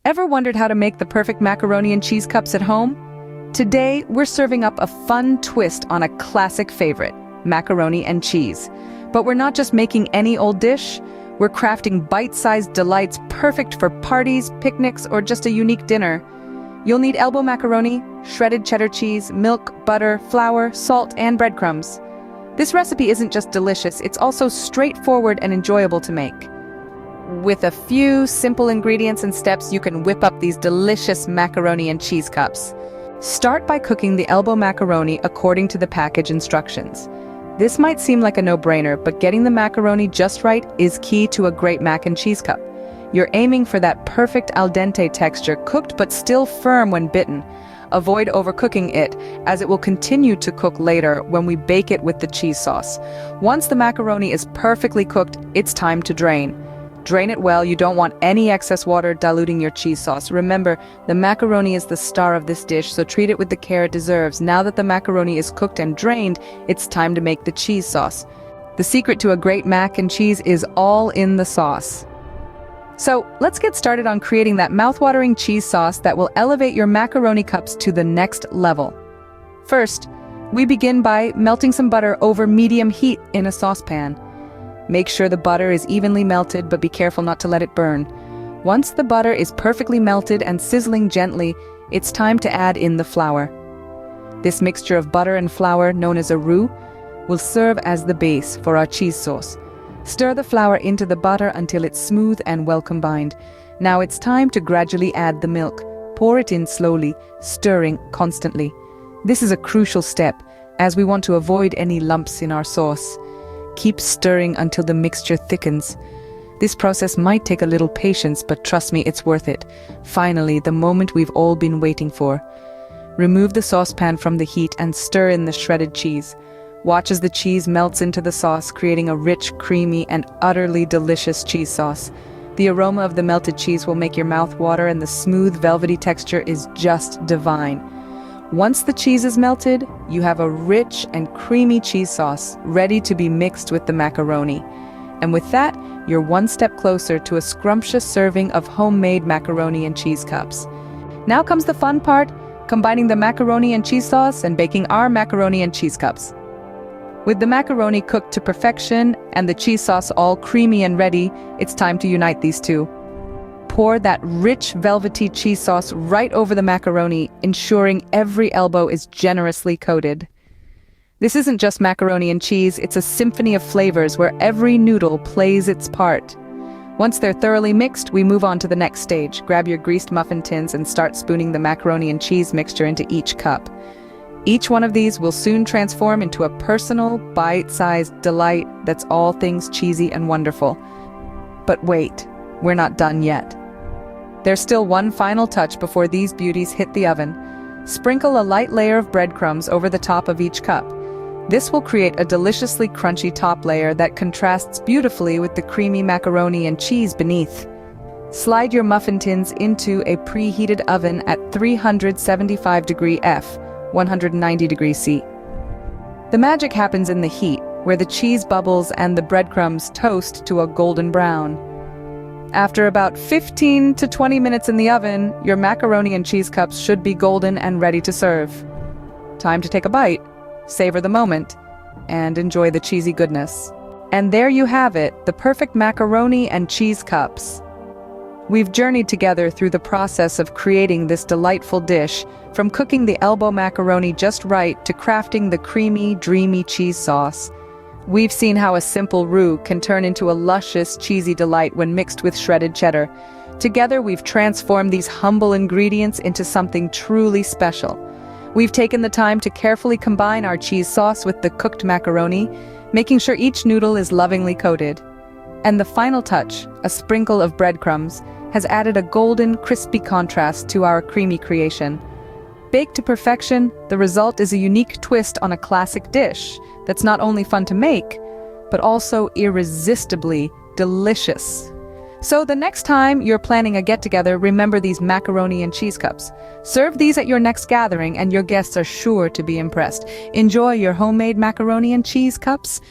Ever wondered how to make the perfect macaroni and cheese cups at home? Today, we're serving up a fun twist on a classic favorite, macaroni and cheese. But we're not just making any old dish, we're crafting bite-sized delights perfect for parties, picnics, or just a unique dinner. You'll need elbow macaroni, shredded cheddar cheese, milk, butter, flour, salt, and breadcrumbs. This recipe isn't just delicious, it's also straightforward and enjoyable to make. With a few simple ingredients and steps, you can whip up these delicious macaroni and cheese cups. Start by cooking the elbow macaroni according to the package instructions. This might seem like a no-brainer, but getting the macaroni just right is key to a great mac and cheese cup. You're aiming for that perfect al dente texture, cooked but still firm when bitten. Avoid overcooking it, as it will continue to cook later when we bake it with the cheese sauce. Once the macaroni is perfectly cooked, it's time to drain. Drain it well, you don't want any excess water diluting your cheese sauce. Remember, the macaroni is the star of this dish, so treat it with the care it deserves. Now that the macaroni is cooked and drained, it's time to make the cheese sauce. The secret to a great mac and cheese is all in the sauce. So, let's get started on creating that mouth-watering cheese sauce that will elevate your macaroni cups to the next level. First, we begin by melting some butter over medium heat in a saucepan. Make sure the butter is evenly melted, but be careful not to let it burn. Once the butter is perfectly melted and sizzling gently, it's time to add in the flour. This mixture of butter and flour, known as a roux, will serve as the base for our cheese sauce. Stir the flour into the butter until it's smooth and well combined. Now it's time to gradually add the milk. Pour it in slowly, stirring constantly. This is a crucial step, as we want to avoid any lumps in our sauce. Keep stirring until the mixture thickens. This process might take a little patience, but trust me, it's worth it. Finally, the moment we've all been waiting for. Remove the saucepan from the heat and stir in the shredded cheese. Watch as the cheese melts into the sauce, creating a rich, creamy, and utterly delicious cheese sauce. The aroma of the melted cheese will make your mouth water, and the smooth, velvety texture is just divine. Once the cheese is melted, you have a rich and creamy cheese sauce ready to be mixed with the macaroni. And with that, you're one step closer to a scrumptious serving of homemade macaroni and cheese cups. Now comes the fun part, combining the macaroni and cheese sauce and baking our macaroni and cheese cups. With the macaroni cooked to perfection and the cheese sauce all creamy and ready, it's time to unite these two. Pour that rich, velvety cheese sauce right over the macaroni, ensuring every elbow is generously coated. This isn't just macaroni and cheese, it's a symphony of flavors where every noodle plays its part. Once they're thoroughly mixed, we move on to the next stage. Grab your greased muffin tins and start spooning the macaroni and cheese mixture into each cup. Each one of these will soon transform into a personal, bite-sized delight that's all things cheesy and wonderful. But wait, we're not done yet. There's still one final touch before these beauties hit the oven. Sprinkle a light layer of breadcrumbs over the top of each cup. This will create a deliciously crunchy top layer that contrasts beautifully with the creamy macaroni and cheese beneath. Slide your muffin tins into a preheated oven at 375 degree F, 190 degrees C. The magic happens in the heat, where the cheese bubbles and the breadcrumbs toast to a golden brown. After about 15 to 20 minutes in the oven, your macaroni and cheese cups should be golden and ready to serve. Time to take a bite, savor the moment, and enjoy the cheesy goodness. And there you have it, the perfect macaroni and cheese cups. We've journeyed together through the process of creating this delightful dish, from cooking the elbow macaroni just right to crafting the creamy, dreamy cheese sauce. We've seen how a simple roux can turn into a luscious, cheesy delight when mixed with shredded cheddar. Together, we've transformed these humble ingredients into something truly special. We've taken the time to carefully combine our cheese sauce with the cooked macaroni, making sure each noodle is lovingly coated. And the final touch, a sprinkle of breadcrumbs, has added a golden, crispy contrast to our creamy creation. Baked to perfection, the result is a unique twist on a classic dish that's not only fun to make, but also irresistibly delicious. So the next time you're planning a get-together, remember these macaroni and cheese cups. Serve these at your next gathering and your guests are sure to be impressed. Enjoy your homemade macaroni and cheese cups.